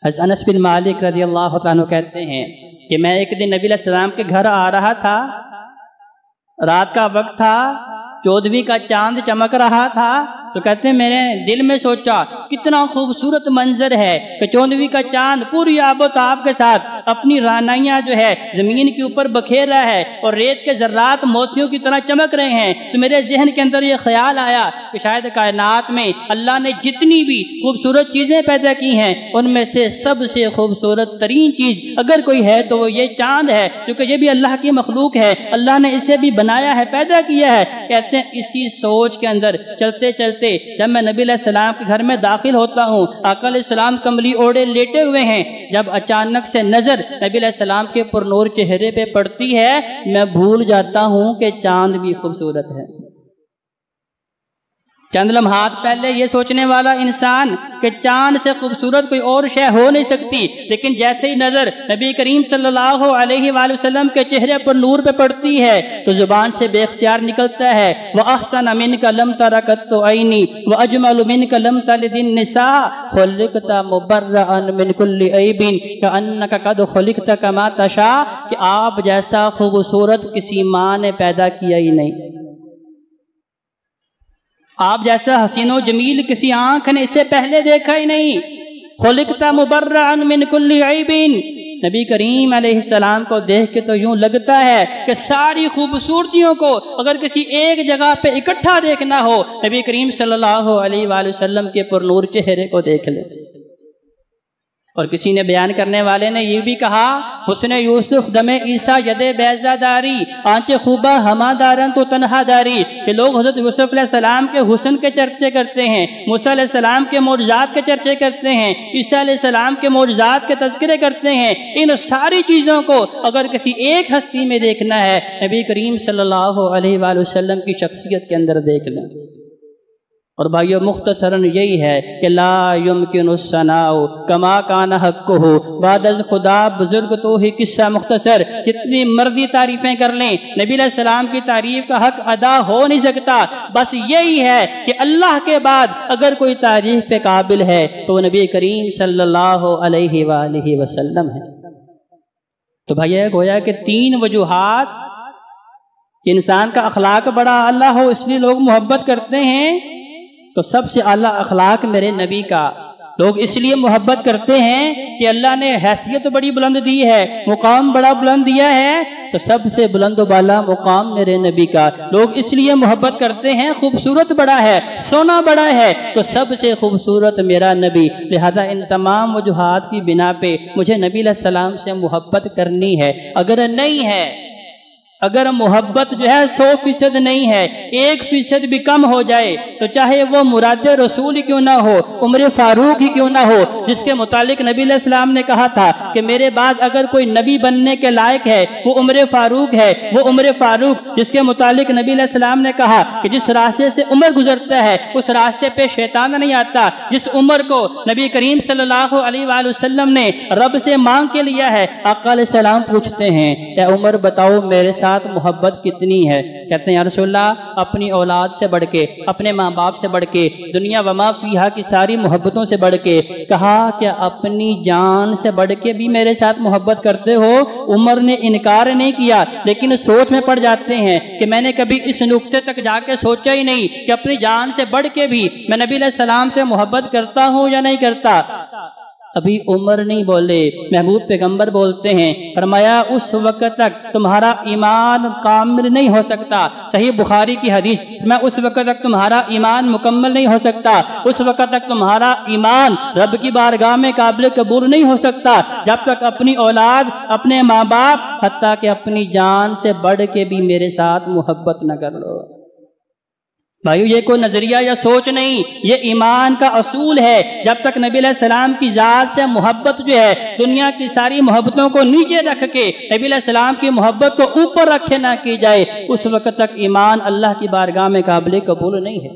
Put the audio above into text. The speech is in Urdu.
انس بن مالک رضی اللہ عنہ کہتے ہیں کہ میں ایک دن نبی علیہ السلام کے گھر آ رہا تھا، رات کا وقت تھا، 14ویں کا چاند چمک رہا تھا، تو کہتے ہیں میں نے دل میں سوچا کتنا خوبصورت منظر ہے کہ 14ویں کا چاند پوری آب و تاب کے ساتھ اپنی رانائیاں جو ہے زمین کے اوپر بکھیر رہا ہے اور ریت کے ذرات موتیوں کی طرح چمک رہے ہیں۔ تو میرے ذہن کے اندر یہ خیال آیا کہ شاید کائنات میں اللہ نے جتنی بھی خوبصورت چیزیں پیدا کی ہیں ان میں سے سب سے خوبصورت ترین چیز اگر کوئی ہے تو وہ یہ چاند ہے، کیونکہ یہ بھی اللہ کی مخلوق ہے، اللہ نے اسے بھی بنایا ہے، پیدا کیا ہے۔ کہتے ہیں اسی سوچ کے اندر چلتے چلتے جب میں نبی علیہ السلام کے گھر میں داخل ہوتا ہوں، آقا علیہ السلام کمبلی اوڑھے لیٹے ہوئے ہیں، جب اچانک سے نظر نبی علیہ السلام کے پرنور چہرے پہ پڑتی ہے میں بھول جاتا ہوں کہ چاند بھی خوبصورت ہے۔ چند لمحات پہلے یہ سوچنے والا انسان کہ چاند سے خوبصورت کوئی اور شے ہو نہیں سکتی، لیکن جیسے ہی نظر نبی کریم صلی اللہ علیہ وآلہ وسلم کے چہرے پر نور پہ پڑتی ہے تو زبان سے بے اختیار نکلتا ہے وَأَحْسَنَ مِنْكَ لَمْ تَرَ قَطُّ عَيْنِي وَأَجْمَلُ مِنْكَ لَمْ تَلِدِ النِّسَاءُ خُلِقْتَ مُبَرَّأً مِنْ كُلِّ عَيْبٍ كَأَنَّكَ قَدْ خُلِقْتَ كَمَا تَشَاءُ، کہ آپ جیسا خوبصورت کسی ماں نے پیدا کیا ہی نہیں، آپ جیسا حسین و جمیل کسی آنکھ نے اس سے پہلے دیکھا ہی نہیں۔ خلقت مبرعا من کل عیب، نبی کریم علیہ السلام کو دیکھ کے تو یوں لگتا ہے کہ ساری خوبصورتیوں کو اگر کسی ایک جگہ پہ اکٹھا دیکھنا ہو نبی کریم صلی اللہ علیہ وآلہ وسلم کے پرنور چہرے کو دیکھ لے۔ اور کسی نے بیان کرنے والے نے یہ بھی کہا حسن یوسف دم عیسیٰ ید بیضہ داری آنچ خوبہ ہما دارن تو تنہا داری، کہ لوگ حضرت یوسف علیہ السلام کے حسن کے چرچے کرتے ہیں، موسیٰ علیہ السلام کے معجزات کے چرچے کرتے ہیں، عیسیٰ علیہ السلام کے معجزات کے تذکرے کرتے ہیں، ان ساری چیزوں کو اگر کسی ایک ہستی میں دیکھنا ہے نبی کریم صلی اللہ علیہ وآلہ وسلم کی شخصیت کے اندر دیکھ لیں۔ اور بھائیو مختصراً یہی ہے کہ لا یمکن الثناء کما کان حقہ، بعد از خدا بزرگ تو ہی قصہ مختصر، جتنی مرضی تعریفیں کر لیں نبی علیہ السلام کی تعریف کا حق ادا ہو نہیں سکتا۔ بس یہی ہے کہ اللہ کے بعد اگر کوئی تعریف پہ قابل ہے تو وہ نبی کریم صلی اللہ علیہ وآلہ وسلم ہے۔ تو بھائی گویا کہ 3 وجوہات کہ انسان کا اخلاق بڑا اعلیٰ ہو اس لیے لوگ محبت کرتے ہیں، تو سب سے اعلیٰ اخلاق میرے نبی کا لوگ اس لیے محبت کرتے ہیں کہ اللہ نے حیثیت بڑی بلند دی ہے، مقام بڑا بلند دیا ہے، تو سب سے بلند و بالا مقام میرے نبی کا لوگ اس لیے محبت کرتے ہیں۔ خوبصورت بڑا ہے، سونا بڑا ہے، تو سب سے خوبصورت میرا نبی، لہذا ان تمام وجوہات کی بنا پہ مجھے نبی علیہ السلام سے محبت کرنی ہے۔ اگر نہیں ہے، اگر محبت جو ہے 100% نہیں ہے، 1% بھی کم ہو جائے تو چاہے وہ مراد رسول کیوں نہ ہو، عمر فاروق ہی کیوں نہ ہو، جس کے متعلق نبی علیہ السلام نے کہا تھا کہ میرے بعد اگر کوئی نبی بننے کے لائق ہے وہ عمر فاروق ہے، وہ عمر فاروق جس کے متعلق نبی علیہ السلام نے کہا کہ جس راستے سے عمر گزرتا ہے اس راستے پہ شیطان نہیں آتا، جس عمر کو نبی کریم صلی اللہ علیہ وآلہ وسلم نے رب سے مانگ کے لیا ہے۔ آقا علیہ السلام پوچھتے ہیں اے عمر بتاؤ میرے ساتھ محبت کتنی ہے؟ کہتے ہیں یا رسول اللہ اپنی اولاد سے بڑھ کے، اپنے ماں باپ سے بڑھ کے، دنیا وما فیہا کی ساری محبتوں سے بڑھ کے۔ کہا کہ اپنی جان سے بڑھ کے بھی میرے ساتھ محبت کرتے ہو؟ عمر نے انکار نہیں کیا لیکن سوچ میں پڑ جاتے ہیں کہ میں نے کبھی اس نقطے تک جا کے سوچا ہی نہیں کہ اپنی جان سے بڑھ کے بھی میں نبی علیہ السلام سے محبت کرتا ہوں یا نہیں کرتا۔ ابھی عمر نہیں بولے، محبوب پیغمبر بولتے ہیں، فرمایا اس وقت تک تمہارا ایمان کامل نہیں ہو سکتا۔ صحیح بخاری کی حدیث، میں اس وقت تک تمہارا ایمان مکمل نہیں ہو سکتا، اس وقت تک تمہارا ایمان رب کی بارگاہ میں قابل قبول نہیں ہو سکتا جب تک اپنی اولاد، اپنے ماں باپ، حتیٰ کہ اپنی جان سے بڑھ کے بھی میرے ساتھ محبت نہ کر لو۔ بھائیو یہ کوئی نظریہ یا سوچ نہیں، یہ ایمان کا اصول ہے۔ جب تک نبی علیہ السلام کی ذات سے محبت جو ہے دنیا کی ساری محبتوں کو نیچے رکھ کے نبی علیہ السلام کی محبت کو اوپر رکھے نہ کی جائے، اس وقت تک ایمان اللہ کی بارگاہ میں قابل قبول نہیں ہے۔